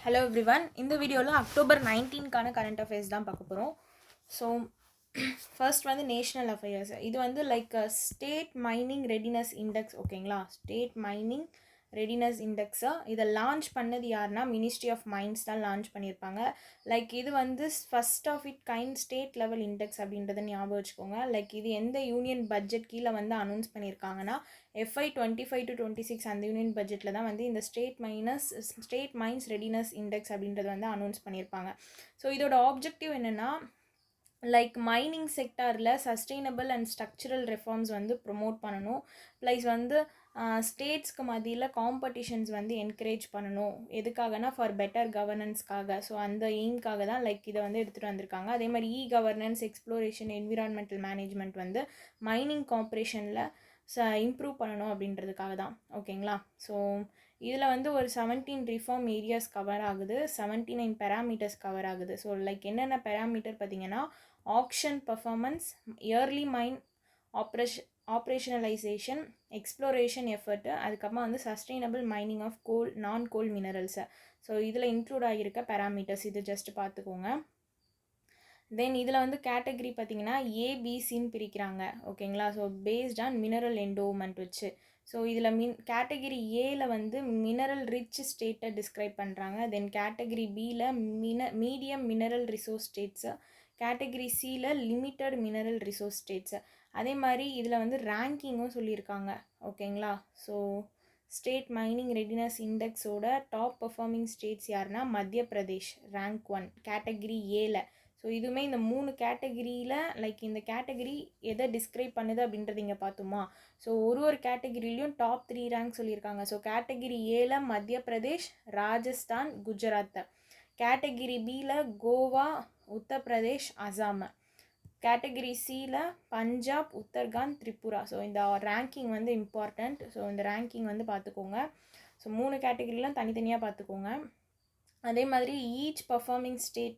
Hello everyone. இந்த வீடியோவில் October 19க்கான current affairs தான் பார்க்க போகிறோம். ஸோ ஃபர்ஸ்ட் வந்து நேஷ்னல் அஃபேர்ஸ். இது வந்து like state mining readiness index. ஓகேங்களா, ஸ்டேட் மைனிங் ரெடினஸ் இண்டெக்ஸை இதை லான்ச் பண்ணது யாருன்னா மினிஸ்ட்ரி ஆஃப் மைன்ஸ் தான் லான்ச் பண்ணியிருப்பாங்க. லைக் இது வந்து first of it kind state level index அப்படின்றத ஞாபகம் வச்சுக்கோங்க. லைக் இது எந்த யூனியன் பட்ஜெட் கீழே வந்து அனௌன்ஸ் பண்ணியிருக்காங்கன்னா FY 25 to 26 அந்த யூனியன் பட்ஜெட்டில் தான் வந்து இந்த ஸ்டேட் மைன்ஸ் ரெடினஸ் இண்டெக்ஸ் அப்படின்றது வந்து அனௌன்ஸ் பண்ணியிருப்பாங்க. ஸோ இதோட ஆப்ஜெக்டிவ் என்னென்னா லைக் மைனிங் செக்டாரில் சஸ்டெயினபிள் அண்ட் ஸ்ட்ரக்சரல் ரெஃபார்ம்ஸ் வந்து ப்ரொமோட் பண்ணணும். ப்ளஸ் வந்து ஸ்டேட்ஸ்க்கு மத்தியில் காம்படிஷன்ஸ் வந்து என்கரேஜ் பண்ணணும். எதுக்காகனா ஃபார் பெட்டர் கவர்னன்ஸ்க்காக. ஸோ அந்த எய்ம்காக தான் லைக் இதை வந்து எடுத்துகிட்டு வந்திருக்காங்க. அதே மாதிரி கவர்னன்ஸ், எக்ஸ்ப்ளோரேஷன், என்விரான்மெண்டல் மேனேஜ்மெண்ட் வந்து மைனிங் கார்ப்பரேஷனில் இம்ப்ரூவ் பண்ணணும் அப்படின்றதுக்காக தான். ஓகேங்களா, ஸோ இதில் வந்து ஒரு 17 ரிஃபார்ம் ஏரியாஸ் கவர் ஆகுது, 79 பேராமீட்டர்ஸ் கவர் ஆகுது. ஸோ லைக் என்னென்ன பேராமீட்டர் பார்த்தீங்கன்னா action performance, early mine operationalisation, exploration effort, அதுக்கப்புறமா வந்து sustainable mining of non coal மினரல்ஸை. ஸோ இதில் இன்க்ளூட் ஆகியிருக்க பேராமீட்டர்ஸ் இது ஜஸ்ட் பார்த்துக்கோங்க. தென் இதில் வந்து கேட்டகரி பார்த்தீங்கன்னா ஏபிசின்னு பிரிக்கிறாங்க. ஓகேங்களா, so based on mineral endowment வச்சு. ஸோ இதில் கேட்டகரி ஏல வந்து மினரல் ரிச் ஸ்டேட்டை டிஸ்கிரைப் பண்ணுறாங்க. தென் கேட்டகரி பியில் medium mineral resource states, category சியில் லிமிட்டட் மினரல் ரிசோர்ஸ் ஸ்டேட்ஸு. அதே மாதிரி இதில் வந்து ரேங்கிங்கும் சொல்லியிருக்காங்க. ஓகேங்களா, ஸோ ஸ்டேட் மைனிங் ரெடினஸ் இண்டெக்ஸோட டாப் பர்ஃபார்மிங் ஸ்டேட்ஸ் யாருன்னா மத்திய பிரதேஷ் ரேங்க் 1 கேட்டகரி ஏல. ஸோ இதுவுமே இந்த 3 கேட்டகரியில் லைக் இந்த கேட்டகரி எதை டிஸ்கிரைப் பண்ணுது அப்படின்றது இங்கே பார்த்தோமா. ஸோ ஒரு கேட்டகரியிலையும் டாப் 3 ரேங்க் சொல்லியிருக்காங்க. ஸோ கேட்டகரி ஏல மத்திய பிரதேஷ், ராஜஸ்தான், குஜராத். கேட்டகரி பியில் கோவா, உத்தரப்பிரதேஷ், அசாம். கேட்டகரி சியில் பஞ்சாப், உத்தரகாண்ட், திரிபுரா. ஸோ இந்த ரேங்கிங் வந்து இம்பார்ட்டண்ட். ஸோ இந்த ரேங்கிங் வந்து பார்த்துக்கோங்க. ஸோ 3 கேட்டகரிலாம் தனித்தனியாக பார்த்துக்கோங்க. அதே மாதிரி ஈச்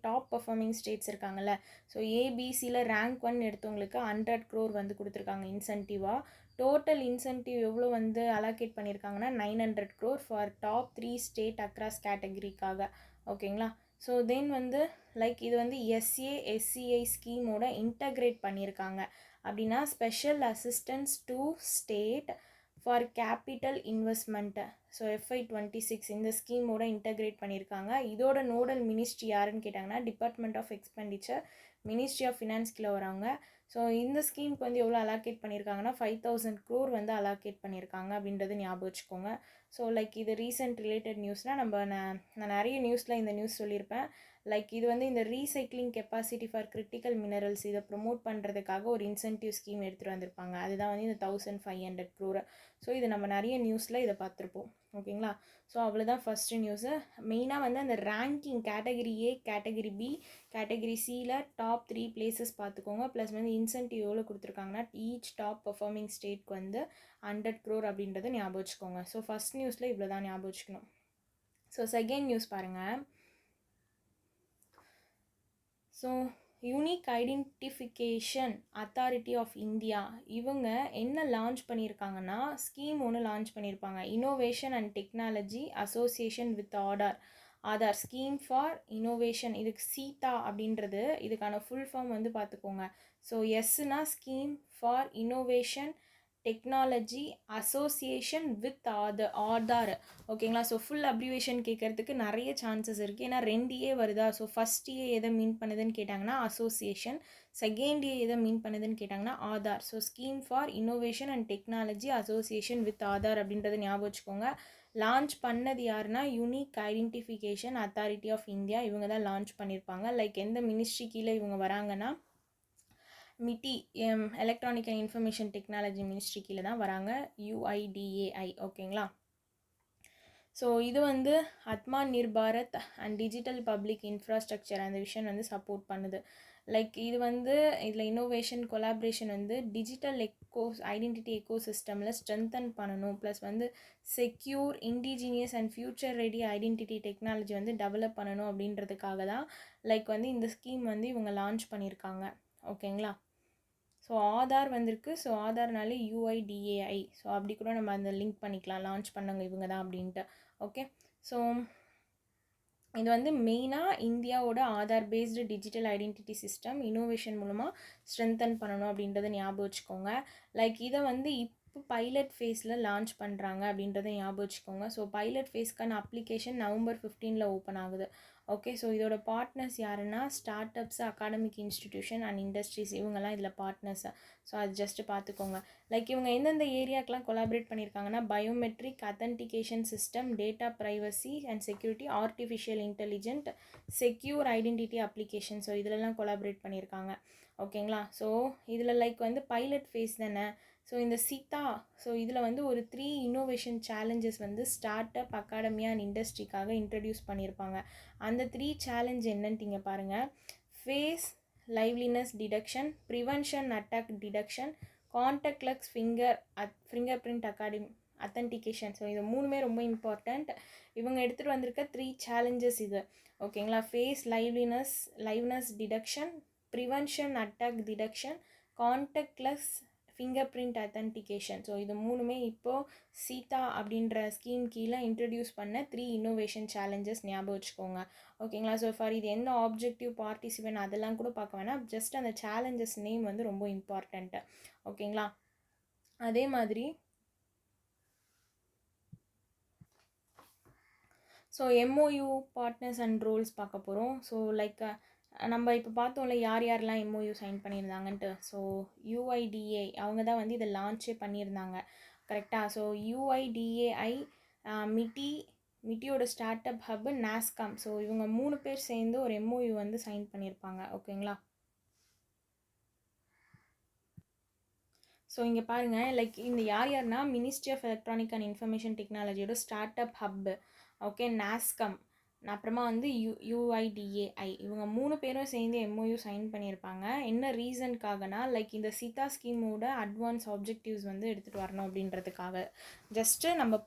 டாப் பர்ஃபார்மிங் ஸ்டேட்ஸ் இருக்காங்கல்ல. ஸோ ஏபிசியில் ரேங்க் 1 எடுத்தவங்களுக்கு 100 crore வந்து கொடுத்துருக்காங்க இன்சென்டிவாக. டோட்டல் இன்சென்டிவ் எவ்வளோ வந்து அலோகேட் பண்ணியிருக்காங்கன்னா 900 crore for top 3 state across கேட்டகரிக்காக. ஓகேங்களா, ஸோ தென் வந்து லைக் இது வந்து SASCI ஸ்கீமோட இன்டகிரேட் பண்ணியிருக்காங்க. அப்படின்னா special assistance to state for capital investment. So FY 26 இந்த ஸ்கீமோட இன்டகிரேட் பண்ணியிருக்காங்க. இதோட நோடல் மினிஸ்ட்ரி யாருன்னு கேட்டாங்கன்னா department of expenditure, ministry of finance கீழே வராங்க. ஸோ இந்த ஸ்கீமுக்கு வந்து எவ்வளோ அலோகேட் பண்ணியிருக்காங்கன்னா 5000 crore வந்து அலோகேட் பண்ணியிருக்காங்க அப்படின்றது ஞாபகம் வச்சுக்கோங்க. ஸோ லைக் இது ரீசெண்ட் ரிலேட்டட் நியூஸ்னால் நான் நிறைய நியூஸில் இந்த நியூஸ் சொல்லியிருப்பேன். லைக் இது வந்து இந்த recycling capacity for critical minerals இதை ப்ரொமோட் பண்ணுறதுக்காக ஒரு இன்சென்டிவ் ஸ்கீம் எடுத்துகிட்டு வந்திருப்பாங்க. அதுதான் வந்து இந்த 1500 crore. ஸோ இது நம்ம நிறைய நியூஸில் இதை பார்த்துருப்போம். ஓகேங்களா, ஸோ அவ்வளோதான் ஃபஸ்ட்டு நியூஸு. மெயினாக வந்து அந்த ranking category A, category B, category சியில் டாப் 3 பிளேசஸ் பார்த்துக்கோங்க. ப்ளஸ் வந்து இன்சென்டிவ் எவ்வளோ கொடுத்துருக்காங்கன்னா ஈச் டாப் பர்ஃபார்மிங் ஸ்டேட்க்கு வந்து 100 crore அப்படின்றத ஞாபகம் வச்சுக்கோங்க. ஸோ ஃபஸ்ட் நியூஸில் இவ்வளோ தான் ஞாபகம் வச்சுக்கணும். ஸோ செகண்ட் நியூஸ் பாருங்கள். So unique identification authority of India இவங்க என்ன லான்ச் பண்ணியிருக்காங்கன்னா ஸ்கீம் ஒன்று லான்ச் பண்ணியிருப்பாங்க. Innovation and technology association with Aadhaar scheme for innovation. இதுக்கு சீதா அப்படின்றது இதுக்கான ஃபுல் ஃபார்ம் வந்து பார்த்துக்கோங்க. ஸோ எஸ்னா scheme for innovation technology association with Aadhaar. ஓகேங்களா, ஸோ ஃபுல் அப்ரிவேஷன் கேட்குறதுக்கு நிறைய சான்சஸ் இருக்குது. ஏன்னா 2A வருதா. ஸோ ஃபஸ்ட் ஏ எதை மீன் பண்ணுதுன்னு கேட்டாங்கன்னா அசோசியேஷன், செகண்ட் ஏ எதை மீன் பண்ணுதுன்னு கேட்டாங்கன்னா Aadhaar. So scheme for innovation and technology association with Aadhaar அப்படின்றத ஞாபகம் வச்சுக்கோங்க. லான்ச் பண்ணது யாருன்னா unique identification authority of India. இவங்க தான் லான்ச் பண்ணியிருப்பாங்க. லைக் எந்த மினிஸ்ட்ரி கீழே இவங்க வராங்கன்னா MeitY electronic and information technology ministry கீழே தான் வராங்க, UIDAI. ஓகேங்களா, ஸோ இது வந்து Atma Nirbharat and digital public infrastructure அந்த விஷயம் வந்து சப்போர்ட் பண்ணுது. லைக் இது வந்து இதில் இன்னோவேஷன் கொலாபரேஷன் வந்து டிஜிட்டல் ஐடென்டிட்டி எக்கோசிஸ்டமில் ஸ்ட்ரென்தன் பண்ணணும். ப்ளஸ் வந்து secure indigenous and future ready identity technology வந்து டெவலப் பண்ணணும் அப்படின்றதுக்காக தான் லைக் வந்து இந்த ஸ்கீம் வந்து இவங்க லான்ச் பண்ணியிருக்காங்க. ஓகேங்களா, ஸோ ஆதார் வந்திருக்கு. So ஆதார்னாலே UIDAI. ஸோ அப்படி கூட நம்ம அந்த லிங்க் பண்ணிக்கலாம், லான்ச் பண்ணவங்க இவங்க தான் அப்படின்ட்டு. ஓகே, ஸோ இது வந்து மெயினாக இந்தியாவோட Aadhaar based digital identity system innovation மூலமாக ஸ்ட்ரென்தன் பண்ணணும் அப்படின்றத ஞாபகம் வச்சுக்கோங்க. லைக் இதை வந்து இப்போ பைலட் ஃபேஸில் லான்ச் பண்ணுறாங்க அப்படின்றத ஞாபகம் வச்சுக்கோங்க. ஸோ பைலட் ஃபேஸ்க்கான அப்ளிகேஷன் November 15 ஓப்பன் ஆகுது. ஓகே, ஸோ இதோட பார்ட்னர்ஸ் யாருன்னா startups, academic institution and industries, இவங்கெல்லாம் இதில் பார்ட்னர்ஸ். ஸோ அது ஜஸ்ட்டு பார்த்துக்கோங்க. லைக் இவங்க எந்தெந்த ஏரியாக்கெலாம் கொலாபரேட் பண்ணியிருக்காங்கன்னா biometric authentication system, data privacy and security, artificial intelligent, secure identity application. So இதிலெல்லாம் கொலாபரேட் பண்ணியிருக்காங்க. ஓகேங்களா? ஸோ இதில் லைக் வந்து பைலட் ஃபேஸ் தானே. ஸோ இந்த சீதா, ஸோ இதில் வந்து ஒரு 3 இன்னோவேஷன் சேலஞ்சஸ் வந்து ஸ்டார்ட் அப், அகாடமியா அண்ட் இண்டஸ்ட்ரிக்காக இன்ட்ரடியூஸ் பண்ணியிருப்பாங்க. அந்த 3 சேலஞ்ச் என்னன்ட்டு இங்கே பாருங்கள். Face liveness detection, prevention attack detection, contactless finger print authentication. So இது 3மே ரொம்ப இம்பார்ட்டண்ட். இவங்க எடுத்துகிட்டு வந்திருக்க 3 சேலஞ்சஸ் இது. ஓகேங்களா? Face liveness detection, prevention attack detection, contactless finger print authentication. So இது 3மே இப்போது சீதா அப்படின்ற ஸ்கீம் கீழே இன்ட்ரடியூஸ் பண்ண 3 இன்னோவேஷன் சேலஞ்சஸ். ஞாபகம் வச்சுக்கோங்க. ஓகேங்களா? ஸோ ஃபார் இது எந்த ஆப்ஜெக்டிவ், பார்ட்டிசிபென்ட் அதெல்லாம் கூட பார்க்க வேணாம். ஜஸ்ட் அந்த சேலஞ்சஸ் நேம் வந்து ரொம்ப இம்பார்ட்டண்ட்டு. ஓகேங்களா? அதே மாதிரி so MOU partners and roles பார்க்க போகிறோம். ஸோ லைக் நம்ம இப்போ பார்த்தோம்ல யார் யாரெல்லாம் MOU சைன் பண்ணியிருந்தாங்கன்ட்டு. ஸோ UIDA அவங்க தான் வந்து இதை லான்ச்சே பண்ணியிருந்தாங்க. கரெக்டாக? ஸோ UIDAI, மிட்டியோட startup hub, NASSCOM. So இவங்க 3 பேர் சேர்ந்து ஒரு MOU வந்து சைன் பண்ணியிருப்பாங்க. ஓகேங்களா? ஸோ இங்கே பாருங்கள், லைக் இந்த யார்னா ministry of electronic and information டெக்னாலஜியோட startup hub, okay, NASSCOM, அப்புறமா வந்து UIDAI, இவங்க 3 பேரும் சேர்ந்து MOU சைன் பண்ணியிருப்பாங்க. என்ன ரீசனுக்காகனா லைக் இந்த சீதா ஸ்கீமோட அட்வான்ஸ் ஆப்ஜெக்டிவ்ஸ் வந்து எடுத்துகிட்டு வரணும் அப்படின்றதுக்காக. ஜஸ்ட்டு நம்ம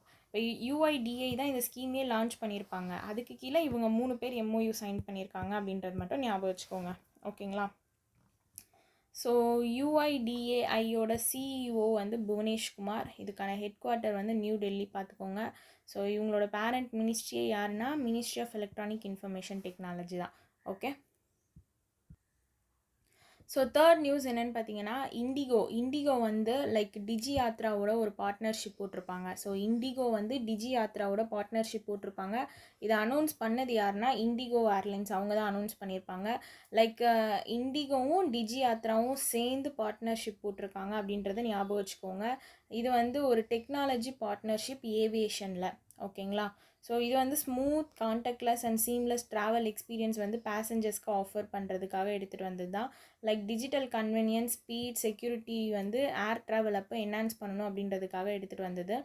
UIDAI தான் இந்த ஸ்கீமே லான்ச் பண்ணியிருப்பாங்க. அதுக்கு கீழே இவங்க 3 பேர் MOU சைன் பண்ணியிருக்காங்க அப்படின்றது மட்டும் ஞாபகம் வச்சுக்கோங்க. ஓகேங்களா? ஸோ UIDAIயோட CEO வந்து புவனேஷ்குமார். இதுக்கான ஹெட் குவார்ட்டர் வந்து நியூ டெல்லி பார்த்துக்கோங்க. ஸோ இவங்களோட பேரண்ட் மினிஸ்ட்ரியே யாருன்னா ministry of electronic information technology தான். ஓகே. ஸோ தேர்ட் நியூஸ் என்னென்னு பார்த்தீங்கன்னா இண்டிகோ வந்து லைக் டிஜி யாத்ராவோட ஒரு பார்ட்னர்ஷிப் போட்டிருப்பாங்க. ஸோ இண்டிகோ வந்து டிஜி யாத்ராவோட பார்ட்னர்ஷிப் போட்டிருப்பாங்க. இதை அனௌன்ஸ் பண்ணது யாருன்னா இண்டிகோ ஏர்லைன்ஸ், அவங்க தான் அனௌன்ஸ் பண்ணியிருப்பாங்க. லைக் இண்டிகோவும் டிஜி யாத்ராவும் சேர்ந்து பார்ட்னர்ஷிப் போட்டிருக்காங்க அப்படின்றத ஞாபகம் வச்சுக்கோங்க. இது வந்து ஒரு டெக்னாலஜி பார்ட்னர்ஷிப் ஏவியேஷனில். ஓகேங்களா? ஸோ இது வந்து smooth, contactless and seamless travel experience வந்து பேசஞ்சர்ஸ்க்கு ஆஃபர் பண்ணுறதுக்காக எடுத்துகிட்டு வந்தது தான். Like digital convenience, speed, security வந்து ஏர் ட்ராவல் அப்போ என்ஹான்ஸ் பண்ணணும் அப்படின்றதுக்காக எடுத்துகிட்டு வந்தது.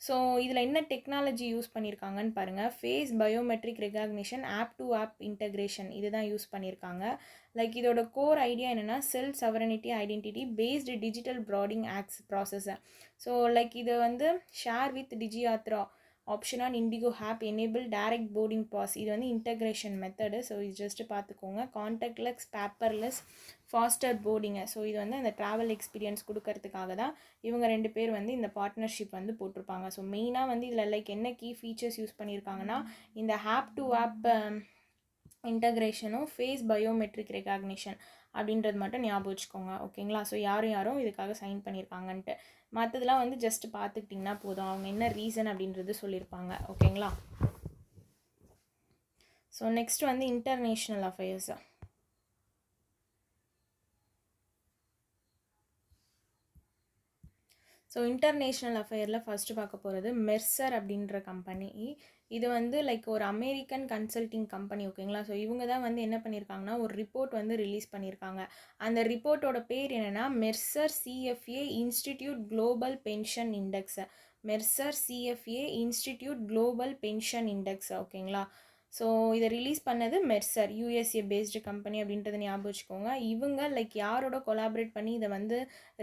ஸோ இதில் என்ன டெக்னாலஜி யூஸ் பண்ணியிருக்காங்கன்னு பாருங்கள். Face biometric recognition, app to app integration, இதுதான் யூஸ் பண்ணியிருக்காங்க. லைக் இதோட கோர் ஐடியா என்னென்னா self sovereignty identity based digital boarding access ப்ராசஸை. ஸோ லைக் இதை வந்து share with Digi Yatra option on IndiGo app enable direct boarding pass. இது வந்து இன்டெக்ரேஷன் மெத்தடு. ஸோ இது ஜஸ்ட்டு பார்த்துக்கோங்க. Contactless, paperless, faster boarding. So இது வந்து அந்த ட்ராவல் எக்ஸ்பீரியன்ஸ் கொடுக்கறதுக்காக தான் இவங்க 2 பேர் வந்து இந்த பார்ட்னர்ஷிப் வந்து போட்டிருப்பாங்க. ஸோ மெயினாக வந்து இதில் லைக் என்ன கீ ஃபீச்சர்ஸ் யூஸ் பண்ணியிருக்காங்கன்னா இந்த ஆப் டு ஆப் இன்டகிரேஷனும் ஃபேஸ் பயோமெட்ரிக் ரெகக்னிஷன் அப்படின்றது மட்டும் ஞாபகம் வச்சுக்கோங்க. ஓகேங்களா? ஸோ யாரும் இதுக்காக சைன் பண்ணியிருக்காங்கன்ட்டு. மற்றதெல்லாம் வந்து ஜஸ்ட் பார்த்துக்கிட்டிங்கன்னா போதும், அவங்க என்ன ரீசன் அப்படின்றது சொல்லியிருப்பாங்க. ஓகேங்களா? ஸோ நெக்ஸ்ட் வந்து இன்டர்நேஷ்னல் அஃபேர்ஸ். ஸோ இன்டர்நேஷ்னல் அஃபேரில் ஃபஸ்ட்டு பார்க்க போகிறது மெர்சர் அப்படின்ற கம்பெனி. இது வந்து லைக் ஒரு அமெரிக்கன் கன்சல்டிங் கம்பெனி. ஓகேங்களா? ஸோ இவங்க தான் வந்து என்ன பண்ணியிருக்காங்கன்னா ஒரு ரிப்போர்ட் வந்து ரிலீஸ் பண்ணியிருக்காங்க. அந்த ரிப்போர்ட்டோட பேர் என்னென்னா Mercer CFA institute global pension index. Mercer CFA institute global pension index. ஓகேங்களா? ஸோ இதை ரிலீஸ் பண்ணது மெர்சர், USA பேஸ்டு கம்பெனி அப்படின்றத ஞாபகம் வச்சுக்கோங்க. இவங்க லைக் யாரோட கொலாபரேட் பண்ணி இதை வந்து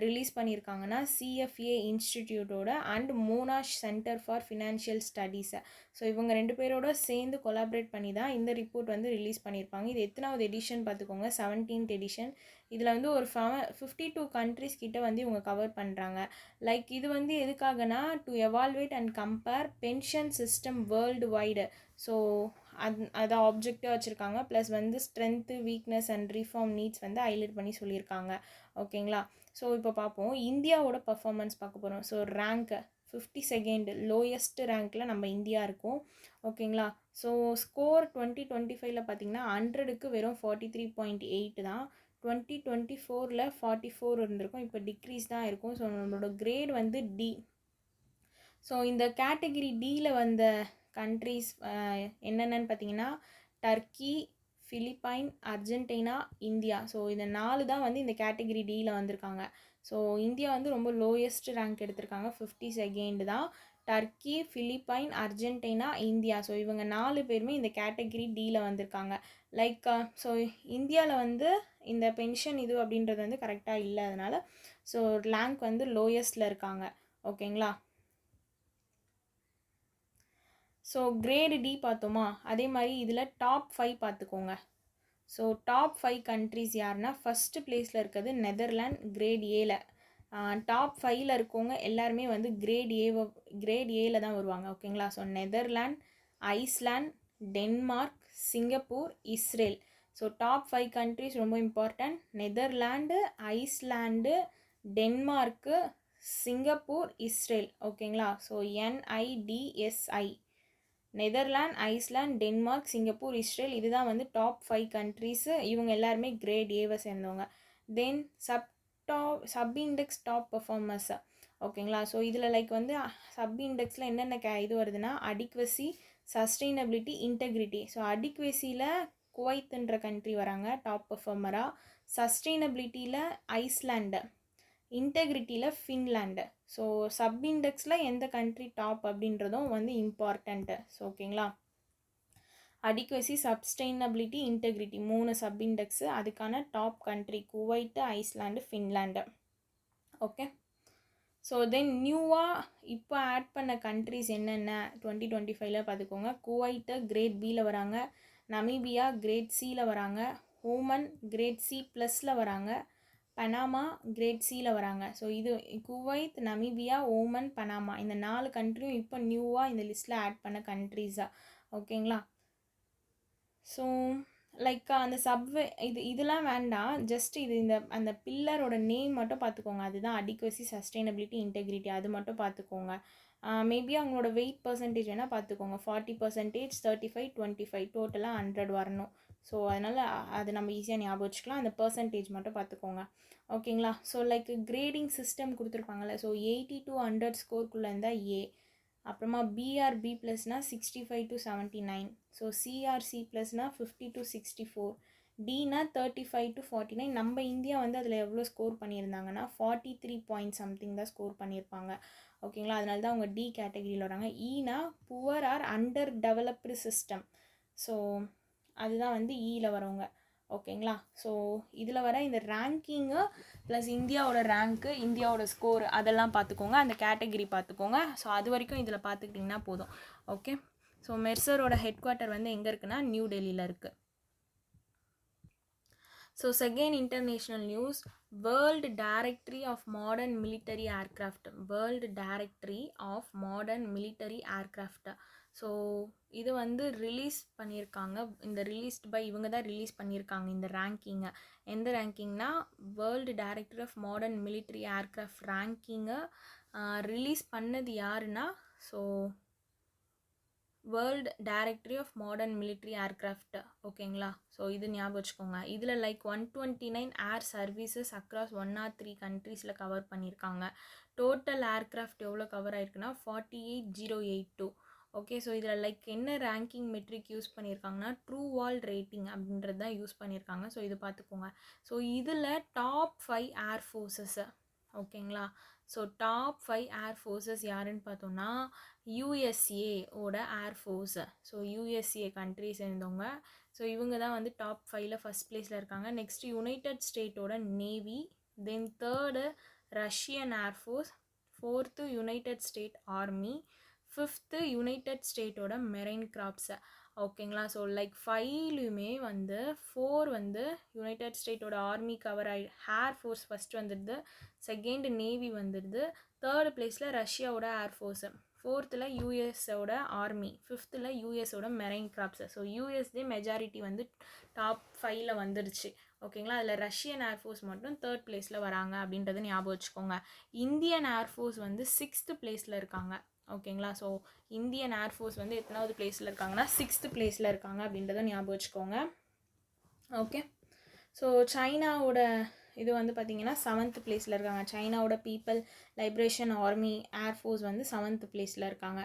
ரிலீஸ் பண்ணியிருக்காங்கன்னா CFA இன்ஸ்டிடியூட்டோட and Monash centre for financial ஸ்டடீஸை. ஸோ இவங்க 2 பேரோட சேர்ந்து கொலாபரேட் பண்ணி தான் இந்த ரிப்போர்ட் வந்து ரிலீஸ் பண்ணியிருப்பாங்க. இது எத்தனாவது எடிஷன் பார்த்துக்கோங்க, 17th எடிஷன். இதில் வந்து ஒரு 52 கண்ட்ரிஸ் கிட்ட வந்து இவங்க கவர் பண்ணுறாங்க. லைக் இது வந்து எதுக்காகனா to evaluate and compare pension system world wide. So அதை ஆப்ஜெக்டாக வச்சுருக்காங்க. ப்ளஸ் வந்து strength, weakness and reform needs வந்து ஹைலைட் பண்ணி சொல்லியிருக்காங்க. ஓகேங்களா? ஸோ இப்போ பார்ப்போம், இந்தியாவோட பர்ஃபார்மன்ஸ் பார்க்க போகிறோம். ஸோ ரேங்க்கு 52nd லோயஸ்ட் ரேங்க்கில் நம்ம இந்தியா இருக்கும். ஓகேங்களா? ஸோ ஸ்கோர் 2025ல் பார்த்திங்கன்னா 100க்கு வெறும் 43.8 தான். 2024ல் 44 இருந்திருக்கும். இப்போ டிக்ரீஸ் தான் இருக்கும். ஸோ நம்மளோட கிரேட் வந்து டி. ஸோ இந்த கேட்டகிரி டியில் வந்த கண்ட்ரீஸ் என்னென்னு பார்த்தீங்கன்னா Turkey, Philippine, Argentina, India. So இந்த 4 தான் வந்து இந்த கேட்டகிரி டியில் வந்திருக்காங்க. ஸோ இந்தியா வந்து ரொம்ப லோயஸ்ட் ரேங்க் எடுத்திருக்காங்க, 52nd தான். Turkey, Philippine, Argentina, India. So இவங்க 4 பேருமே இந்த கேட்டகிரி டியில் வந்திருக்காங்க. லைக் ஸோ இந்தியாவில் வந்து இந்த பென்ஷன் இது அப்படின்றது வந்து கரெக்டாக இல்லை, அதனால் ஸோ ரேங்க் வந்து லோயஸ்ட்டில் இருக்காங்க. ஓகேங்களா? ஸோ கிரேடு டி பார்த்தோமா, அதே மாதிரி இதில் டாப் 5 பார்த்துக்கோங்க. ஸோ டாப் 5 கண்ட்ரிஸ் யாருன்னா, ஃபஸ்ட்டு பிளேஸில் இருக்கிறது நெதர்லாண்ட் கிரேட் ஏல. டாப் 5ல் இருக்கவங்க எல்லாருமே வந்து கிரேட் ஏல தான் வருவாங்க. ஓகேங்களா? So Netherland, Iceland, Denmark, Singapore, Israel. So top 5 countries ரொம்ப important. Netherland, Iceland, Denmark, Singapore, Israel. ஓகேங்களா? So NIDSI, Netherland, Iceland, Denmark, Singapore, Israel. இதுதான் வந்து டாப் 5 கண்ட்ரீஸு. இவங்க எல்லாருமே கிரேட் ஏவை சேர்ந்தவங்க. Then sub index top performers. ஓகேங்களா? ஸோ இதில் லைக் வந்து சப் இண்டெக்ஸில் என்னென்ன இது வருதுன்னா அடிக்வசி, சஸ்டெயினபிலிட்டி, இன்டெகிரிட்டி. ஸோ அடிக்வசியில் குவைத்துன்ற கண்ட்ரி வராங்க டாப் பர்ஃபார்மராக. சஸ்டெயினபிலிட்டியில் ஐஸ்லாண்டு, இன்டெகிரிட்டியில் ஃபின்லாண்டு. ஸோ சப் இண்டெக்ஸில் எந்த கண்ட்ரி டாப் அப்படின்றதும் வந்து இம்பார்ட்டண்ட்டு. ஸோ ஓகேங்களா? Adequacy, sustainability, integrity 3 sub index. அதுக்கான top country Kuwait, Iceland, Finland. Okay. So then நியூவாக இப்போ ஆட் பண்ண கண்ட்ரிஸ் என்னென்ன 2025ல் பார்த்துக்கோங்க. குவைட்டு கிரேட் பியில் வராங்க, நமீபியா கிரேட் சியில் வராங்க, ஓமன் கிரேட் C+ல் வராங்க, பனாமா கிரேட் சியில் வராங்க. ஸோ இது குவைத், நமீபியா, ஓமன், பனாமா இந்த 4 கண்ட்ரியும் இப்போ நியூவாக இந்த லிஸ்ட்டில் ஆட் பண்ண கண்ட்ரிஸாக. ஓகேங்களா? ஸோ லைக் அந்த சப்வே இதெல்லாம் வேண்டாம், ஜஸ்ட் இது இந்த அந்த பில்லரோட நேம் மட்டும் பார்த்துக்கோங்க. அதுதான் அடிக்வசி, சஸ்டெயினபிலிட்டி, இன்டெகிரிட்டி. அது மட்டும் பார்த்துக்கோங்க. மேபி அவங்களோட வெயிட் பர்சன்டேஜ் வேணால் பார்த்துக்கோங்க. 40%, 35, 25 டோட்டலாக 100 வரணும். ஸோ அதனால் அது நம்ம ஈஸியாக ஞாபகம் வச்சுக்கலாம். அந்த பர்சன்டேஜ் மட்டும் பார்த்துக்கோங்க. ஓகேங்களா? ஸோ லைக் கிரேடிங் சிஸ்டம் கொடுத்துருப்பாங்கள்ல. ஸோ 80 to 100 ஸ்கோர்க்குள்ளே இருந்தால் ஏ. அப்புறமா BRB +னா 65 to 79. ஸோ CRC +னா 50 to 64. டினா 35 to 49. நம்ம இந்தியா வந்து அதில் எவ்வளோ ஸ்கோர் பண்ணியிருந்தாங்கன்னா 43 பாயிண்ட் சம்திங் தான் ஸ்கோர் பண்ணியிருப்பாங்க. ஓகேங்களா? அதனால தான் அவங்க டி கேட்டகரியில் வராங்க. ஈனா poor are under developed system. So அதுதான் வந்து ஈயில் வரவங்க. ஓகேங்களா? ஸோ இதில் வர இந்த ரேங்கிங்கு ப்ளஸ் இந்தியாவோட ரேங்க்கு, இந்தியாவோட ஸ்கோர் அதெல்லாம் பார்த்துக்கோங்க. அந்த கேட்டகிரி பார்த்துக்கோங்க. ஸோ அது வரைக்கும் இதில் பார்த்துக்கிட்டிங்கன்னா போதும். ஓகே. ஸோ மெர்சரோட ஹெட் குவார்ட்டர் வந்து எங்கே இருக்குன்னா நியூ டெல்லியில் இருக்குது. So second international news, world directory of modern military aircraft. World directory of modern military aircraft. So இது வந்து ரிலீஸ் பண்ணியிருக்காங்க. இந்த ரிலீஸ்ட் பை இவங்க தான் ரிலீஸ் பண்ணியிருக்காங்க இந்த ரேங்கிங்கை. எந்த ரேங்கிங்னா world directory of modern military aircraft ரேங்கிங்கை ரிலீஸ் பண்ணது யாருன்னா, so world directory of modern military aircraft. ஓகேங்களா? ஸோ இது ஞாபகம் வச்சுக்கோங்க. இதில் லைக் 129 ஏர் சர்வீசஸ் அக்ராஸ் 103 கண்ட்ரீஸில் கவர் பண்ணியிருக்காங்க. டோட்டல் ஏர்க்ராஃப்ட் எவ்வளோ கவர் ஆயிருக்குன்னா 48082. ஓகே. ஸோ இதில் லைக் என்ன ரேங்கிங் மெட்ரிக் யூஸ் பண்ணியிருக்காங்கன்னா ட்ரூ வால் ரேட்டிங் அப்படின்றது தான் யூஸ் பண்ணியிருக்காங்க. ஸோ இது பார்த்துக்கோங்க. ஸோ இதில் டாப் 5 ஏர் ஃபோர்ஸஸ். ஓகேங்களா? ஸோ டாப் 5 ஏர் ஃபோர்ஸஸ் யாருன்னு பார்த்தோன்னா USA ஓட ஏர்ஃபோர்ஸு. ஸோ USA கண்ட்ரி சேர்ந்தவங்க. ஸோ இவங்க தான் வந்து டாப் 5ல் ஃபஸ்ட் பிளேஸில் இருக்காங்க. நெக்ஸ்ட்டு யுனைடெட் ஸ்டேட்டோட navy, then third Russian air force, fourth United State army, fifth United ஸ்டேட்டோட மெரைன் கிராப்ஸு. ஓகேங்களா? ஸோ லைக் 5லுமே வந்து 4 வந்து யுனைடெட் ஸ்டேட்டோட army cover air force first வந்துடுது, செகண்ட் நேவி வந்துடுது, தேர்டு பிளேஸில் ரஷ்யாவோட ஏர்ஃபோர்ஸு, 4th யூஎஸோட ஆர்மி, 5th யூஎஸோட மெரைன் கிராப்ஸ். ஸோ யூஎஸ்தே மெஜாரிட்டி வந்து டாப் 5ல் வந்துருச்சு. ஓகேங்களா. அதில் ரஷ்யன் ஏர்ஃபோர்ஸ் மட்டும் 3rd பிளேஸில் வராங்க அப்படின்றது ஞாபகம் வச்சுக்கோங்க. இந்தியன் ஏர்ஃபோர்ஸ் வந்து 6th பிளேஸில் இருக்காங்க. ஓகேங்களா. ஸோ இந்தியன் ஏர்ஃபோர்ஸ் வந்து எத்தனாவது பிளேஸில் இருக்காங்கன்னா 6th பிளேஸில் இருக்காங்க அப்படின்றத ஞாபகம் வச்சுக்கோங்க. ஓகே. ஸோ சைனாவோட இது வந்து பார்த்திங்கன்னா 7th பிளேஸில் இருக்காங்க. சைனாவோட பீப்பிள் லைப்ரேஷன் ஆர்மி ஏர்ஃபோர்ஸ் வந்து 7th பிளேஸில் இருக்காங்க.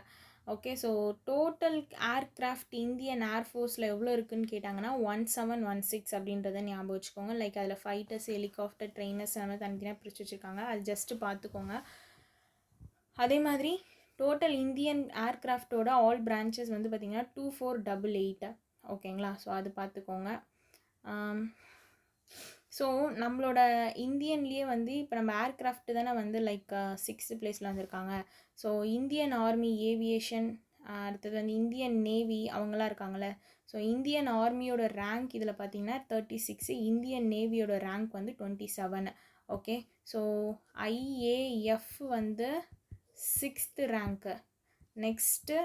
Okay. So total aircraft Indian ஏர்ஃபோர்ஸில் எவ்வளோ இருக்குதுன்னு கேட்டாங்கன்னா 1716 அப்படின்றத ஞாபகம் வச்சுக்கோங்க. லைக் அதில் ஃபைட்டர்ஸ், ஹெலிகாப்டர், ட்ரெயினர்ஸ் எல்லாமே தனித்தனியாக பிரித்து வச்சுருக்காங்க. அது ஜஸ்ட்டு பார்த்துக்கோங்க. அதே மாதிரி டோட்டல் இந்தியன் ஏர்க்ராஃப்டோட ஆல் பிரான்ச்சஸ் வந்து பார்த்திங்கன்னா 2488. ஓகேங்களா. ஸோ அது பார்த்துக்கோங்க. ஸோ நம்மளோட இந்தியன்லேயே வந்து இப்போ நம்ம ஏர்க்ராஃப்ட் தானே வந்து லைக் 6th பிளேஸில் வந்திருக்காங்க. ஸோ இந்தியன் ஆர்மி ஏவியேஷன், அடுத்தது வந்து இந்தியன் நேவி அவங்களாம் இருக்காங்களே. ஸோ இந்தியன் ஆர்மியோட ரேங்க் இதில் பார்த்திங்கன்னா 36, இந்தியன் நேவியோட ரேங்க் வந்து 27. ஓகே. ஸோ IAF வந்து 6th rank. Next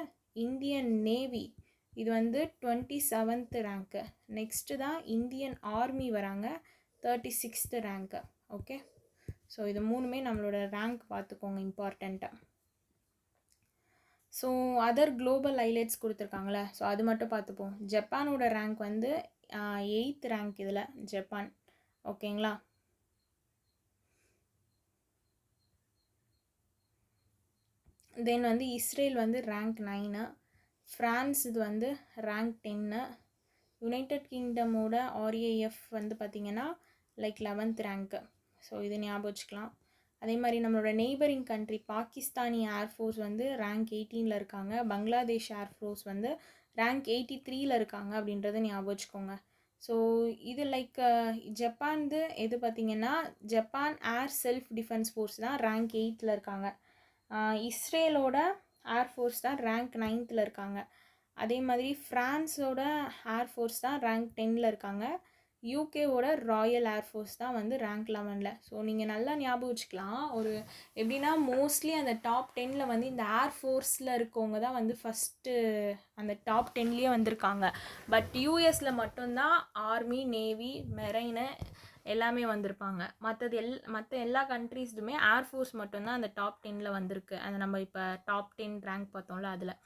Indian navy இது வந்து 27th ரேங்க்கு. நெக்ஸ்ட்டு தான் இந்தியன் ஆர்மி வராங்க 36th ரேங்க்கு. ஓகே. ஸோ இது மூணுமே நம்மளோட ரேங்க் பார்த்துக்கோங்க, இம்பார்ட்டண்ட்டாக. ஸோ அதர் குளோபல் ஹைலைட்ஸ் கொடுத்துருக்காங்களே, ஸோ அது மட்டும் பார்த்துப்போம். ஜப்பானோட ரேங்க் வந்து 8th ரேங்க் இதில் ஜப்பான். ஓகேங்களா. தென் வந்து இஸ்ரேல் வந்து ரேங்க் 9, ஃப்ரான்ஸ் இது வந்து ரேங்க் 10, யுனைடெட் கிங்டமோட RAF வந்து பார்த்திங்கன்னா லைக் 11th ரேங்க்கு. ஸோ இது ஞாபகம் வச்சுக்கலாம். அதே மாதிரி நம்மளோட நெய்பரிங் கண்ட்ரி பாகிஸ்தானி ஏர்ஃபோர்ஸ் வந்து ரேங்க் 18ல் இருக்காங்க. பங்களாதேஷ் ஏர்ஃபோர்ஸ் வந்து ரேங்க் 83ல் இருக்காங்க அப்படின்றத ஞாபகம் வச்சுக்கோங்க. ஸோ இது லைக் ஜப்பான்து எது பார்த்திங்கன்னா ஜப்பான் ஏர் செல்ஃப் டிஃபென்ஸ் ஃபோர்ஸ் தான் ரேங்க் 8ல் இருக்காங்க. இஸ்ரேலோட ஏர்ஃபோர்ஸ் தான் ரேங்க் 9th இருக்காங்க. அதே மாதிரி ஃப்ரான்ஸோட ஏர்ஃபோர்ஸ் தான் ரேங்க் 10ல் இருக்காங்க. யூகேவோட ராயல் ஏர்ஃபோர்ஸ் தான் வந்து ரேங்க் 11ல். ஸோ நீங்கள் நல்லா ஞாபகம் வச்சுக்கலாம். ஒரு எப்படின்னா மோஸ்ட்லி அந்த டாப் 10ல் வந்து இந்த ஏர்ஃபோர்ஸில் இருக்கவங்க தான் வந்து ஃபஸ்ட்டு அந்த டாப் 10லேயே வந்திருக்காங்க. பட் யூஎஸில் மட்டும்தான் ஆர்மி, நேவி, மெரைனு எல்லாமே வந்திருப்பாங்க. மற்ற எல்லா கண்ட்ரீஸ்டுமே ஏர்ஃபோர்ஸ் மட்டும்தான் அந்த டாப் 10ல் வந்திருக்கு. அந்த நம்ம இப்போ டாப் 10 ரேங்க் பார்த்தோம்ல அதில்.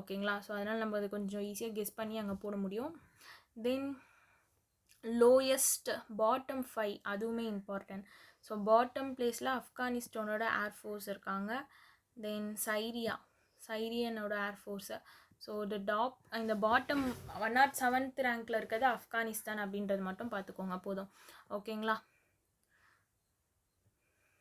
ஓகேங்களா. ஸோ அதனால் நம்ம அது கொஞ்சம் ஈஸியாக கெஸ் பண்ணி அங்கே போட முடியும். தென் லோயஸ்ட் பாட்டம் 5 அதுவுமே இம்பார்ட்டன்ட். ஸோ பாட்டம் பிளேஸில் ஆப்கானிஸ்தானோட ஏர்ஃபோர்ஸ் இருக்காங்க. தென் சைரியனோட ஏர்ஃபோர்ஸு. ஸோ இந்த பாட்டம் 107th ரேங்க்கில் இருக்கிறது ஆப்கானிஸ்தான் அப்படின்றது மட்டும் பார்த்துக்கோங்க போதும். ஓகேங்களா.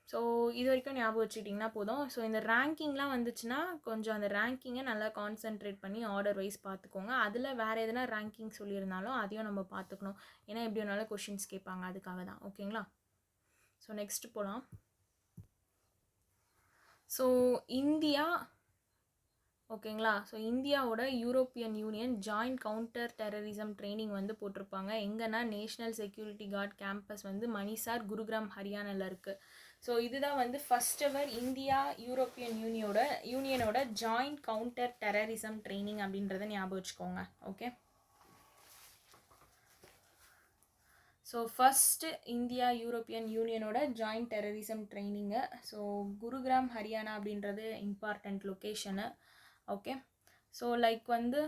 ஸோ இது வரைக்கும் ஞாபகம் வச்சுக்கிட்டிங்கன்னா போதும். ஸோ இந்த ரேங்கிங்லாம் வந்துச்சுன்னா கொஞ்சம் அந்த ரேங்கிங்கை நல்லா கான்சென்ட்ரேட் பண்ணி ஆர்டர் வைஸ் பார்த்துக்கோங்க. அதில் வேறு எதனா ரேங்கிங் சொல்லியிருந்தாலும் அதையும் நம்ம பார்த்துக்கணும். ஏன்னா எப்படி வேணாலும் கொஷின்ஸ் கேட்பாங்க, அதுக்காக தான். ஓகேங்களா. ஸோ நெக்ஸ்ட்டு போகலாம். ஸோ இந்தியா, ஓகேங்களா. ஸோ இந்தியாவோட European union joint counter terrorism training வந்து போட்டிருப்பாங்க. எங்கன்னா நேஷ்னல் செக்யூரிட்டி கார்டு கேம்பஸ் வந்து மணிசார், குருகிராம், ஹரியானாவில் இருக்குது. ஸோ இதுதான் வந்து ஃபஸ்ட் எவர் இந்தியா யூரோப்பியன் யூனியனோட ஜாயிண்ட் கவுண்டர் டெரரிசம் ட்ரைனிங் அப்படின்றத ஞாபகம் வச்சுக்கோங்க. Okay. So first India European யூனியனோட joint terrorism training. So Gurugram, Haryana அப்படின்றது important location. Okay. So like வந்து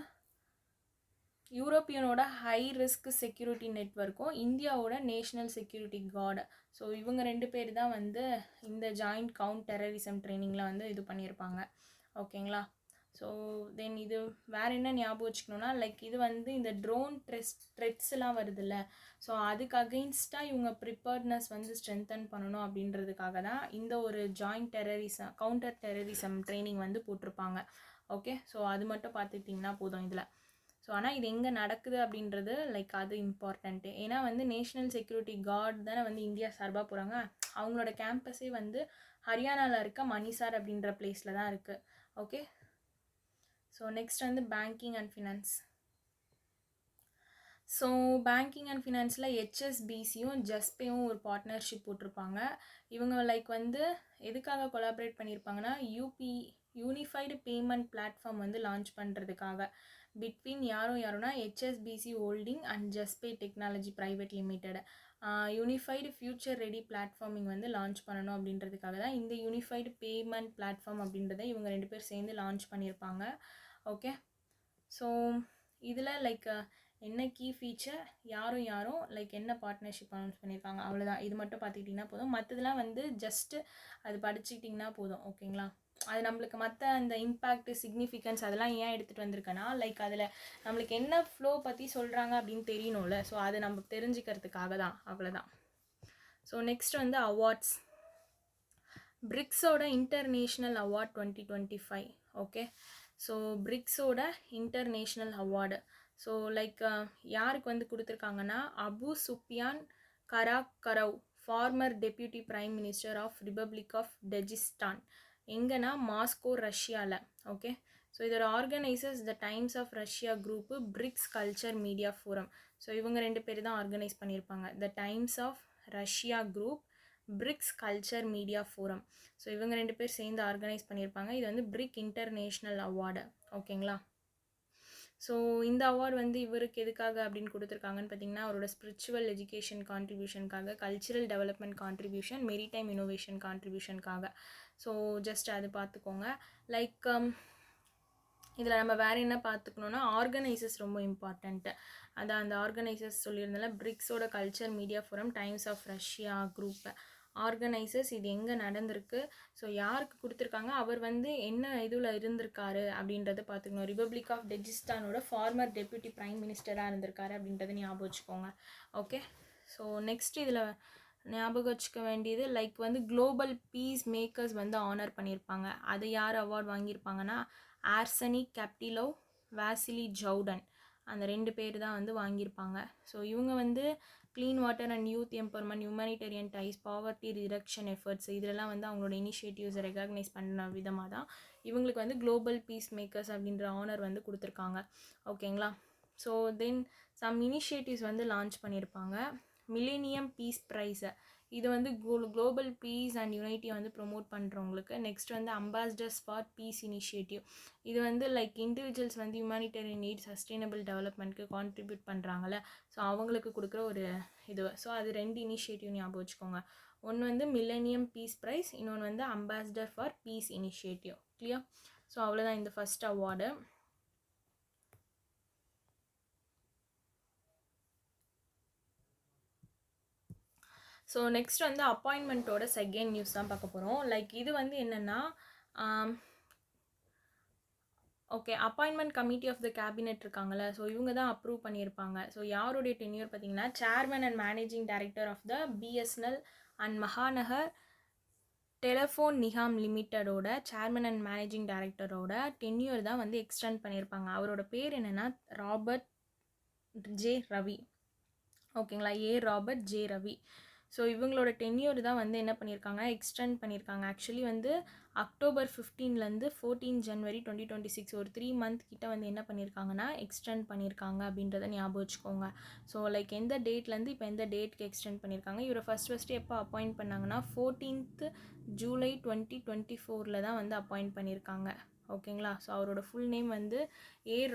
யூரோப்பியனோட ஹை ரிஸ்க் செக்யூரிட்டி நெட்வொர்க்கும் இந்தியாவோட நேஷ்னல் செக்யூரிட்டி கார்டு. ஸோ இவங்க 2 பேர் தான் வந்து இந்த ஜாயிண்ட் கவுண்ட் டெரரிசம் ட்ரைனிங்கில் வந்து இது பண்ணியிருப்பாங்க. ஓகேங்களா. ஸோ தென் இது வேறு என்ன ஞாபகம் வச்சுக்கணுன்னா லைக் இது வந்து இந்த ட்ரோன் த்ரெட்ஸ்லாம் வருதுல்ல. ஸோ அதுக்கு அகெயின்ஸ்டாக இவங்க ப்ரிப்பேர்ட்னஸ் வந்து ஸ்ட்ரென்தன் பண்ணணும் அப்படின்றதுக்காக தான் இந்த ஒரு ஜாயிண்ட் கவுண்டர் டெரரிசம் ட்ரைனிங் வந்து போட்டிருப்பாங்க. ஓகே. ஸோ அது மட்டும் பார்த்துக்கிட்டிங்கன்னா போதும் இதில். ஸோ ஆனால் இது எங்கே நடக்குது அப்படின்றது லைக் அது இம்பார்ட்டண்ட்டு. ஏன்னா வந்து நேஷ்னல் செக்யூரிட்டி கார்டு தானே வந்து இந்தியா சார்பாக போகிறாங்க. அவங்களோட கேம்பஸே வந்து ஹரியானாவில் இருக்க மணிசார் அப்படின்ற பிளேஸில் தான் இருக்குது. ஓகே. ஸோ நெக்ஸ்ட் வந்து banking and finance. So banking and ஃபினான்ஸில் HSBCயும் ஜஸ்பேயும் ஒரு பார்ட்னர்ஷிப் போட்டிருப்பாங்க. இவங்க லைக் வந்து எதுக்காக கொலாபரேட் பண்ணியிருப்பாங்கன்னா யூனிஃபைடு பேமெண்ட் பிளாட்ஃபார்ம் வந்து லான்ச் பண்ணுறதுக்காக பிட்வீன் யாருன்னா HSBC holding and Juspay technology private limited unified future ready பிளாட்ஃபார்மிங் வந்து லான்ச் பண்ணணும் அப்படின்றதுக்காக தான் இந்த யூனிஃபைடு பேமெண்ட் பிளாட்ஃபார்ம் அப்படின்றத இவங்க 2 பேர் சேர்ந்து லான்ச் பண்ணியிருப்பாங்க. ஓகே, ஸோ இதில் லைக் என்ன கீ ஃபீச்சர், யாரும் லைக் என்ன பார்ட்னர்ஷிப் அனௌன்ஸ் பண்ணியிருக்காங்க, அவ்வளோதான். இது மட்டும் பார்த்துக்கிட்டிங்கன்னா போதும். மற்றதெல்லாம் வந்து ஜஸ்ட்டு அது படிச்சுக்கிட்டிங்கன்னா போதும். ஓகேங்களா, அது நம்மளுக்கு மற்ற அந்த இம்பேக்ட் சிக்னிஃபிகன்ஸ் அதெல்லாம் ஏன் எடுத்துகிட்டு வந்திருக்கேன்னா, லைக் அதில் நம்மளுக்கு என்ன ஃப்ளோ பற்றி சொல்கிறாங்க அப்படின்னு தெரியணும்ல, ஸோ அதை நம்ம தெரிஞ்சுக்கிறதுக்காக தான், அவ்வளோதான். ஸோ நெக்ஸ்ட் வந்து அவார்ட்ஸ். பிரிக்ஸோட இன்டர்நேஷ்னல் அவார்ட் 2025. ஓகே, ஸோ பிரிக்ஸோட இன்டர்நேஷ்னல் அவார்டு ஸோ லைக் யாருக்கு வந்து கொடுத்துருக்காங்கன்னா, அபு சுஃபியான் கராக்கரவ், former deputy prime minister of Republic of Tajikistan, எங்கன்னா மாஸ்கோ, ரஷ்யாவில். ஓகே, ஸோ இதோட organisers the Times of Russia group, BRICS culture media forum. So இவங்க 2 பேர் தான் ஆர்கனைஸ் பண்ணியிருப்பாங்க. The Times of Russia group, BRICS culture media forum. So இவங்க 2 பேர் சேர்ந்து ஆர்கனைஸ் பண்ணியிருப்பாங்க. இது வந்து பிரிக் இன்டர்நேஷ்னல் அவார்டு. ஓகேங்களா, ஸோ இந்த அவார்டு வந்து இவருக்கு எதுக்காக அப்படின்னு கொடுத்துருக்காங்கன்னு பார்த்தீங்கன்னா, அவரோட ஸ்பிரிச்சுவல் எஜுகேஷன் கான்ட்ரிபியூஷனுக்காக, cultural development contribution, maritime innovation கான்ட்ரிபியூஷனுக்காக. ஸோ ஜஸ்ட் அது பார்த்துக்கோங்க. லைக் இதில் நம்ம வேறு என்ன பார்த்துக்கணுன்னா, ஆர்கனைசர்ஸ் ரொம்ப இம்பார்ட்டண்ட்டு. அதான் அந்த ஆர்கனைசர்ஸ் சொல்லியிருந்தால, பிரிக்ஸோட culture media forum, Times of Russia group organisers, இது எங்கே நடந்திருக்கு, ஸோ யாருக்கு கொடுத்துருக்காங்க, அவர் வந்து என்ன இதில் இருந்திருக்காரு அப்படின்றத பார்த்துக்கணும். ரிபப்ளிக் ஆஃப் டெஜிஸ்தானோட ஃபார்மர் டெப்யூட்டி பிரைம் மினிஸ்டராக இருந்திருக்காரு அப்படின்றத ஞாபகம் வச்சுக்கோங்க. ஓகே, ஸோ நெக்ஸ்ட் இதில் ஞாபகம் வச்சுக்க வேண்டியது லைக் வந்து குளோபல் பீஸ் மேக்கர்ஸ் வந்து ஆனர் பண்ணியிருப்பாங்க. அது யார் அவார்டு வாங்கியிருப்பாங்கன்னா, ஆர்சனி கேப்டிலோவ், வாசிலி ஜவுடன், அந்த 2 பேர் தான் வந்து வாங்கியிருப்பாங்க. ஸோ இவங்க வந்து clean water and youth empowerment, humanitarian ties, poverty reduction efforts, இதெல்லாம் வந்து அவங்களோட இனிஷியேட்டிவ்ஸை ரெகக்னைஸ் பண்ண விதமாக தான் இவங்களுக்கு வந்து குளோபல் பீஸ் மேக்கர்ஸ் அப்படின்ற ஆனர் வந்து கொடுத்துருக்காங்க. ஓகேங்களா, ஸோ தென் சம் இனிஷியேட்டிவ்ஸ் வந்து லான்ச் பண்ணியிருப்பாங்க. மில்லேனியம் பீஸ் ப்ரைஸை, இது வந்து குளோபல் பீஸ் அண்ட் யுனைட்டியை வந்து ப்ரொமோட் பண்ணுறவங்களுக்கு. நெக்ஸ்ட் வந்து அம்பாசிடர்ஸ் ஃபார் பீஸ் இனிஷியேட்டிவ், இது வந்து லைக் இண்டிவிஜுவல்ஸ் வந்து ஹியூமனிடேரியன் நீட், சஸ்டைனபிள் டெவலப்மெண்ட்க்கு கான்ட்ரிபியூட் பண்ணுறாங்கல்ல, ஸோ அவங்களுக்கு கொடுக்குற ஒரு இது. ஸோ அது 2 இனிஷியேட்டிவ் ஞாபகம் வச்சுக்கோங்க. ஒன்று வந்து மில்லேனியம் பீஸ் ப்ரைஸ், இன்னொன்று வந்து ambassador for peace initiative. Clear? So அவ்வளோதான் இந்த ஃபஸ்ட் அவார்டு. ஸோ நெக்ஸ்ட் வந்து அப்பாயின்மெண்ட்டோட செகண்ட் நியூஸ் தான் பார்க்க போகிறோம். லைக் இது வந்து என்னென்னா, okay, appointment committee of the cabinet இருக்காங்கள்ல, ஸோ இவங்க தான் அப்ரூவ் பண்ணியிருப்பாங்க. ஸோ யாருடைய டென்யூர் பார்த்தீங்கன்னா, chairman and managing director of the BSNL and Mahanagar Telephone Nigam லிமிட்டடோட சேர்மன் அண்ட் மேனேஜிங் டைரக்டரோட டென்யூர் தான் வந்து எக்ஸ்டெண்ட் பண்ணியிருப்பாங்க. அவரோட பேர் என்னென்னா ராபர்ட் ஜே ரவி. ஓகேங்களா, ராபர்ட் ஜே ரவி. ஸோ இவங்களோட டென்யூர் தான் வந்து என்ன பண்ணியிருக்காங்க, எக்ஸ்டெண்ட் பண்ணியிருக்காங்க. ஆக்சுவலி வந்து அக்டோபர் 15லேருந்து 14 ஜனவரி 2026 ஒரு 3 மந்த் கிட்ட வந்து என்ன பண்ணியிருக்காங்கன்னா எக்ஸ்டெண்ட் பண்ணியிருக்காங்க அப்படின்றத ஞாபகம் வச்சுக்கோங்க. ஸோ லைக் எந்த டேட்லேருந்து இப்போ எந்த டேட்க்கு எக்ஸ்டெண்ட் பண்ணியிருக்காங்க, இவரை ஃபஸ்ட்டு எப்போ அப்பாயிண்ட் பண்ணாங்கன்னா 14th ஜூலை 2024 தான் வந்து அப்பாயிண்ட் பண்ணியிருக்காங்க. ஓகேங்களா, ஸோ அவரோட ஃபுல் நேம் வந்து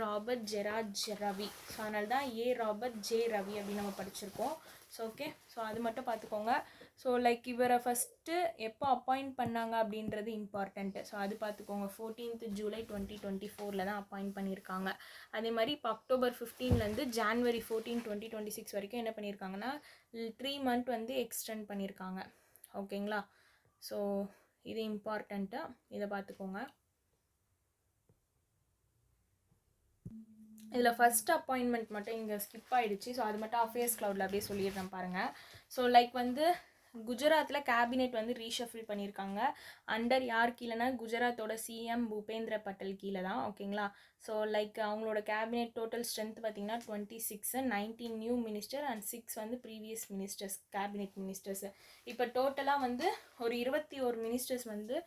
ராபர்ட் ஜெராஜ் ரவி. ஸோ அதனால தான் ராபர்ட் ஜே ரவி அப்படின்னு நம்ம படிச்சிருக்கோம். ஸோ ஓகே, ஸோ அது மட்டும் பார்த்துக்கோங்க. ஸோ லைக் இவரை ஃபஸ்ட்டு எப்போ அப்பாயிண்ட் பண்ணாங்க அப்படின்றது இம்பார்ட்டண்ட்டு. ஸோ அது பார்த்துக்கோங்க. 14th ஜூலை 2024 தான் அப்பாயிண்ட் பண்ணியிருக்காங்க. அதே மாதிரி இப்போ அக்டோபர் 15லேருந்து ஜான்வரி 14, 2026 வரைக்கும் என்ன பண்ணியிருக்காங்கன்னா 3 மந்த் வந்து எக்ஸ்டெண்ட் பண்ணியிருக்காங்க. ஓகேங்களா, ஸோ இது இம்பார்ட்டண்ட்டு, இதை பார்த்துக்கோங்க. இதில் ஃபஸ்ட் அப்பாயின்மெண்ட் மட்டும் இங்கே ஸ்கிப் ஆகிடுச்சு. ஸோ அது மட்டும் அஃபேர்ஸ் க்ளவுடில் அப்படியே சொல்லிடுறேன் பாருங்கள். ஸோ லைக் வந்து குஜராத்தில் கேபினெட் வந்து ரீஷஃபில் பண்ணியிருக்காங்க. அண்டர் யார் கீழேனா குஜராத்தோட சிஎம் பூபேந்திர பட்டேல் கீழே தான். ஓகேங்களா, ஸோ லைக் அவங்களோட கேபினெட் டோட்டல் ஸ்ட்ரென்த் பார்த்திங்கன்னா 26, 19 நியூ மினிஸ்டர் அண்ட் 6 வந்து ப்ரீவியஸ் மினிஸ்டர்ஸ், கேபினெட் மினிஸ்டர்ஸ். இப்போ டோட்டலாக வந்து ஒரு 21 மினிஸ்டர்ஸ் வந்து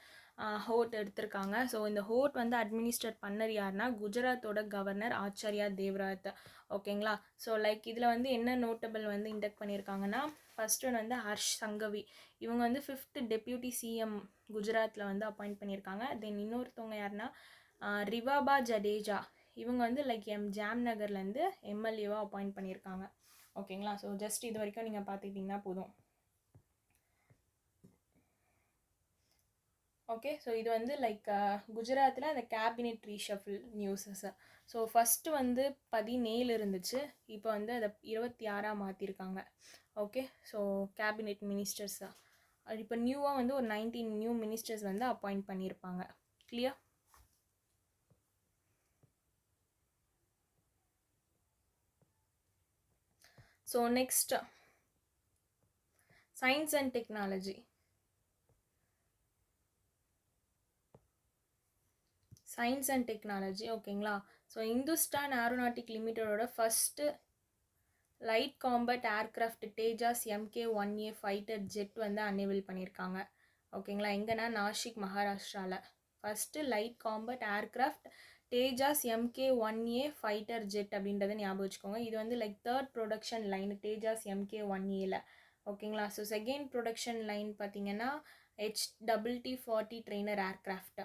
ஹோட் எடுத்திருக்காங்க. ஸோ இந்த ஹோட் வந்து அட்மினிஸ்ட்ரேட் பண்ணது யாருன்னா குஜராத்தோட கவர்னர் ஆச்சாரியா தேவ்ராத். ஓகேங்களா. ஸோ லைக் இதில் வந்து என்ன நோட்டபிள் வந்து இண்டக்ட் பண்ணியிருக்காங்கன்னா, ஃபர்ஸ்ட் ஒன் வந்து ஹர்ஷ் சங்கவி. இவங்க வந்து 5th டெப்யூட்டி சிஎம் குஜராத்தில் வந்து அப்பாயிண்ட் பண்ணியிருக்காங்க. தென் இன்னொருத்தவங்க யாருன்னா ரிவாபா ஜடேஜா. இவங்க வந்து லைக் ஜாம்நகர்லேருந்து எம்எல்ஏவாக அப்பாயிண்ட் பண்ணியிருக்காங்க. ஓகேங்களா. ஸோ ஜஸ்ட் இது வரைக்கும் நீங்கள் பார்த்துக்கிட்டிங்கன்னா போதும். ஓகே. ஸோ இது வந்து லைக் குஜராத்தில் அந்த கேபினெட் ரீஷஃபில் நியூஸஸ். ஸோ ஃபஸ்ட்டு வந்து 17 இருந்துச்சு, இப்போ வந்து அதை 26 மாற்றிருக்காங்க. ஓகே. ஸோ கேபினெட் மினிஸ்டர்ஸ் இப்போ நியூவாக வந்து ஒரு 19 நியூ மினிஸ்டர்ஸ் வந்து அப்பாயிண்ட் பண்ணியிருப்பாங்க. Clear. So next science and technology. Science and technology. ஓகேங்களா. ஸோ இந்துஸ்தான் ஏரோநாட்டிக் லிமிட்டடோட first light combat aircraft Tejas MK-1A fighter jet வந்து அன்வேல் பண்ணியிருக்காங்க. ஓகேங்களா. எங்கன்னா நாசிக் மகாராஷ்டிராவில் first light combat aircraft Tejas MK-1A fighter jet அப்படின்றத ஞாபகம் வச்சுக்கோங்க. இது வந்து like 3rd production line Tejas MK-1Aல. ஓகேங்களா. ஸோ 2nd ப்ரொடக்ஷன் லைன் பார்த்தீங்கன்னா HTT-40 trainer aircraft.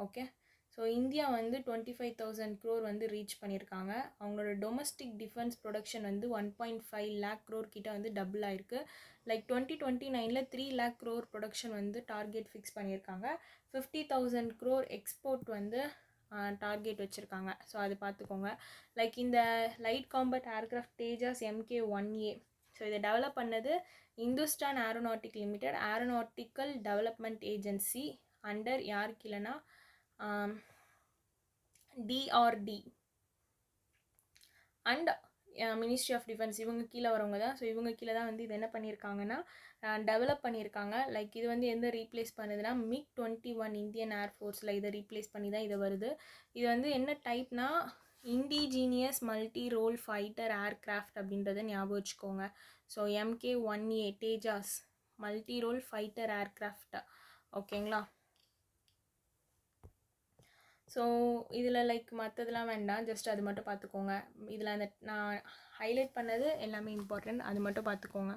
Okay. So India வந்து 25,000 crore வந்து ரீச் பண்ணியிருக்காங்க. அவங்களோட டொமஸ்டிக் டிஃபென்ஸ் ப்ரொடக்ஷன் வந்து 1.5 lakh crore கிட்ட வந்து டபுள் ஆயிருக்கு. லைக் 2029 3 lakh crore ப்ரொடக்ஷன் வந்து டார்கெட் ஃபிக்ஸ் பண்ணியிருக்காங்க. 50,000 crore எக்ஸ்போர்ட் வந்து டார்கெட் வச்சுருக்காங்க. ஸோ அது பார்த்துக்கோங்க. லைக் இந்த light combat aircraft Tejas MK-1A. So இதை டெவலப் பண்ணது Hindustan aeronautic limited aeronautical development agency under யாருக்கு இல்லைன்னா DRD and ministry of defence. இவங்க கீழே வரவங்க தான். ஸோ இவங்க கீழே தான் வந்து இது என்ன பண்ணியிருக்காங்கன்னா டெவலப் பண்ணியிருக்காங்க. லைக் இது வந்து எந்த ரீப்ளேஸ் பண்ணுதுன்னா MiG-21 இந்தியன் ஏர்ஃபோர்ஸில் இதை ரீப்ளேஸ் பண்ணி தான் இது வருது. இது வந்து என்ன டைப்னா indigenous multi role fighter aircraft அப்படின்றத ஞாபகம் வச்சுக்கோங்க. So MK-1A Tejas multi role fighter aircraft. ஓகேங்களா. ஸோ இதில் லைக் மற்றதெல்லாம் வேண்டாம், ஜஸ்ட் அது மட்டும் பார்த்துக்கோங்க. இதில் அந்த நான் ஹைலைட் பண்ணது எல்லாமே இம்பார்ட்டன்ட், அது மட்டும் பார்த்துக்கோங்க.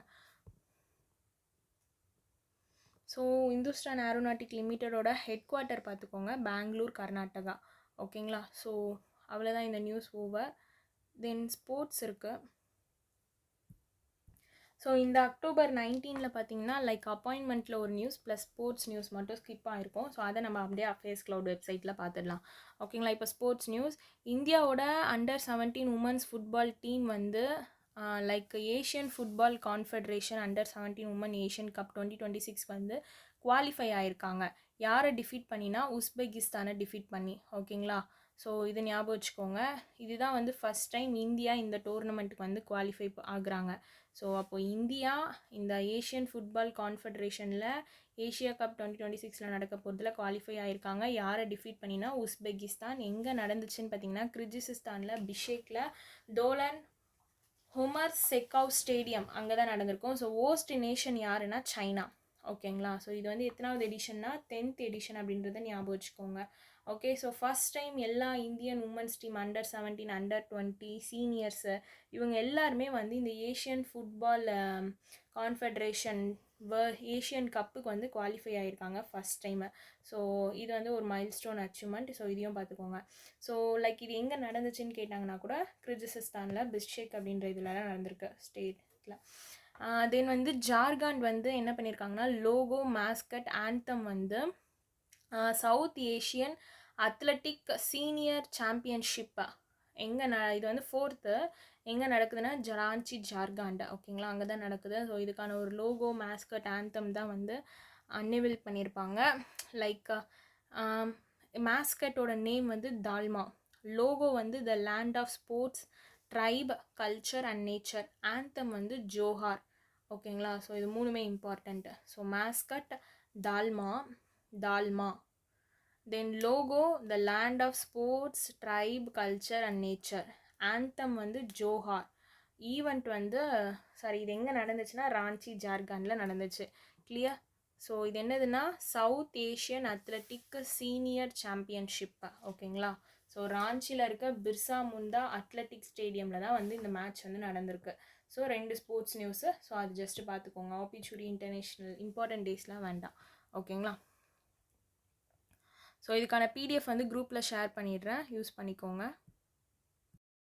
ஸோ இந்துஸ்தான் ஏரோநாட்டிக் லிமிட்டடோட ஹெட் குவார்ட்டர் பார்த்துக்கோங்க, பெங்களூர், கர்நாடகா. ஓகேங்களா. ஸோ அவ்வளோதான் இந்த நியூஸ் ஓவர். தென் ஸ்போர்ட்ஸ் இருக்குது. ஸோ இந்த அக்டோபர் 19 பார்த்தீங்கன்னா லைக் அப்பாயின்மெண்ட்டில் ஒரு நியூஸ் ப்ளஸ் ஸ்போர்ட்ஸ் நியூஸ் மட்டும் ஸ்கிப் ஆகிருக்கும். ஸோ அதை நம்ம அப்படியே அஃபேர்ஸ் க்ளவுட் வெப்சைட்டில் பார்த்துடலாம். ஓகேங்களா. இப்போ ஸ்போர்ட்ஸ் நியூஸ். இந்தியாவோட அண்டர் 17 உமன்ஸ் ஃபுட்பால் டீம் வந்து like Asian football confederation under 17 women Asian cup 2026 வந்து குவாலிஃபை ஆகிருக்காங்க. யாரை டிஃபீட் பண்ணினா உஸ்பெகிஸ்தானை டிஃபீட் பண்ணி. ஓகேங்களா. ஸோ இது ஞாபகம் வச்சுக்கோங்க. இதுதான் வந்து ஃபஸ்ட் டைம் இந்தியா இந்த டோர்னமெண்ட்டுக்கு வந்து குவாலிஃபை ஆகுறாங்க. ஸோ அப்போது இந்தியா இந்த ஏஷியன் ஃபுட்பால் கான்ஃபெடரேஷனில் ஏஷியா கப் 2026 நடக்க போகிறதுல குவாலிஃபை ஆகிருக்காங்க. யாரை டிஃபீட் பண்ணினா உஸ்பெகிஸ்தான். எங்கே நடந்துச்சுன்னு பார்த்தீங்கன்னா கிர்கிஸ்தானில் பிஷேக்கில் டோலன் ஹுமர் செக்காவ் ஸ்டேடியம் அங்கே தான் நடந்திருக்கும். ஸோ ஹோஸ்ட் நேஷன் யாருன்னா சைனா. ஓகேங்களா. ஸோ இது வந்து எத்தனாவது எடிஷன்னா 10th எடிஷன் அப்படின்றத ஞாபகம் வச்சுக்கோங்க. ஓகே. ஸோ ஃபஸ்ட் டைம் எல்லா Indian women's team under 17 under 20 seniors இவங்க எல்லாருமே வந்து இந்த ஏஷியன் ஃபுட்பால் கான்ஃபெடரேஷன் ஏஷியன் கப்புக்கு வந்து குவாலிஃபை ஆகிருக்காங்க ஃபஸ்ட் டைமு. ஸோ இது வந்து ஒரு மைல்ஸ்டோன் அச்சீவ்மெண்ட். ஸோ இதையும் பார்த்துக்கோங்க. ஸோ லைக் இது எங்கே நடந்துச்சுன்னு கேட்டாங்கன்னா கூட கிர்கிஸ்தானில் பிஷ்கேக் அப்படின்ற இதுலலாம் நடந்திருக்கு ஸ்டேட்டில். தென் வந்து ஜார்க்கண்ட் வந்து என்ன பண்ணியிருக்காங்கன்னா லோகோ மாஸ்கட் ஆந்தம் வந்து south Asian athletic senior championship எங்கே இது வந்து 4th எங்கே நடக்குதுன்னா ராஞ்சி ஜார்க்கண்ட். ஓகேங்களா. அங்கே தான் நடக்குது. ஸோ இதுக்கான ஒரு லோகோ மாஸ்கட் ஆந்தம் தான் வந்து அன்வேல் பண்ணியிருப்பாங்க. லைக் மாஸ்கட்டோட நேம் வந்து தால்மா. லோகோ வந்து the land of sports tribe culture and nature. Anthem வந்து ஜோஹார். ஓகேங்களா. ஸோ இது மூணுமே important. So mascot Dalma then logo the land of sports tribe culture and nature. Anthem வந்து ஜோஹார். ஈவெண்ட் வந்து இது எங்கே நடந்துச்சுன்னா ராஞ்சி ஜார்க்கண்டில் நடந்துச்சு. கிளியர். ஸோ இது என்னதுன்னா south Asian athletic senior championship. ஓகேங்களா. ஸோ ராஞ்சியில் இருக்க பிர்சா முண்டா அத்லெட்டிக் ஸ்டேடியமில் தான் வந்து இந்த மேட்ச் வந்து நடந்திருக்கு. So 2 sports news. ஸோ அது ஜஸ்ட்டு பார்த்துக்கோங்க. ஆப்பிச்சூடி இன்டர்நேஷ்னல் இம்பார்ட்டன்ட் டேஸ்லாம் வேண்டாம். ஓகேங்களா. ஸோ இதுக்கான பிடிஎஃப் வந்து குரூப்பில் ஷேர் பண்ணிடுறேன், யூஸ் பண்ணிக்கோங்க.